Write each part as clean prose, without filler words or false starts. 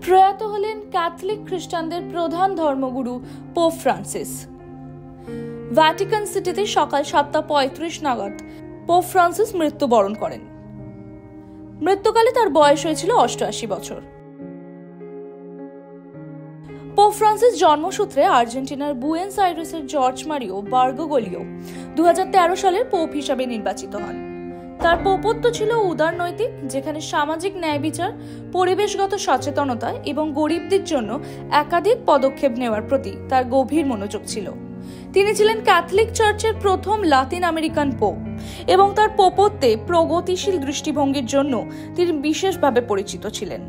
প্রয়াত হলেন ক্যাথলিক খ্রিস্টানদের প্রধান ধর্মগুরু পোপ ফ্রান্সিস। ভ্যাটিকান সিটিতে সকাল 7:35 নাগাদ পোপ ফ্রান্সিস মৃত্যুবরণ করেন। মৃত্যুকালে তার বয়স হয়েছিল 88 বছর। পোপ ফ্রান্সিস জন্মসূত্রে আর্জেন্টিনার বুয়েন্স আইরেসের জর্জ মারিও বার্গোগোলিও 2013 সালের পোপ হিসাবে নির্বাচিত হন। তার পোপত্ব ছিল উদারনৈতিক, যেখানে সামাজিক ন্যায় বিচার, পরিবেশগত সচেতনতা এবং গরিবদের জন্য একাধিক পদক্ষেপ নেওয়ার প্রতি তার গভীর মনোযোগ ছিল। তিনি ছিলেন ক্যাথলিক চার্চের প্রথম লাতিন আমেরিকান পোপ এবং তার পোপত্বে প্রগতিশীল দৃষ্টিভঙ্গির জন্য তিনি বিশেষভাবে পরিচিত ছিলেন।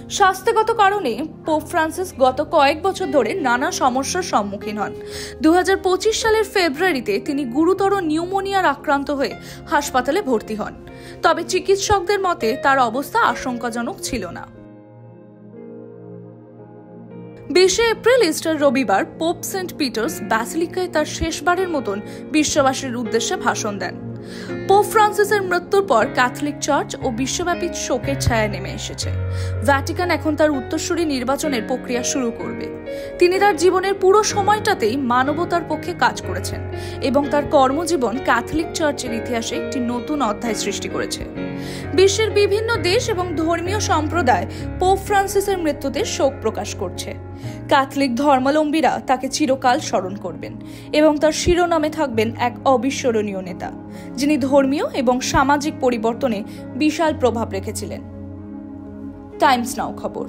স্বাস্থ্যগত কারণে পোপ ফ্রান্সিস গত কয়েক বছর ধরে নানা সমস্যার সম্মুখীন হন। 2025 সালের ফেব্রুয়ারিতে তিনি গুরুতর নিউমোনিয়ার আক্রান্ত হয়ে হাসপাতালে ভর্তি হন, তবে চিকিৎসকদের মতে তার অবস্থা আশঙ্কাজনক ছিল না। 20 এপ্রিল ইস্টার রবিবার পোপ সেন্ট পিটার্স ব্যাসিলিকায় তার শেষবারের মতন বিশ্ববাসীর উদ্দেশ্যে ভাষণ দেন। পোপ ফ্রান্সিসের মৃত্যুর পর ক্যাথলিক চার্চ ও বিশ্বব্যাপী শোকের ছায়া নেমে এসেছে। ভ্যাটিকান এখন তার উত্তরসূরি নির্বাচনের প্রক্রিয়া শুরু করবে। তিনি তার জীবনের পুরো সময়টাতেই মানবতার পক্ষে কাজ করেছেন এবং তার কর্মজীবন ক্যাথলিক চার্চের ইতিহাসে একটি নতুন অধ্যায় সৃষ্টি করেছে। বিশ্বের বিভিন্ন দেশ এবং ধর্মীয় সম্প্রদায় পোপ ফ্রান্সিসের মৃত্যুতে শোক প্রকাশ করছে। ক্যাথলিক ধর্মাবলম্বীরা তাকে চিরকাল স্মরণ করবেন এবং তার শিরোনামে থাকবেন এক অবিস্মরণীয় নেতা, যিনি ধর্মীয় এবং সামাজিক পরিবর্তনে বিশাল প্রভাব রেখেছিলেন। টাইমস নাও খবর।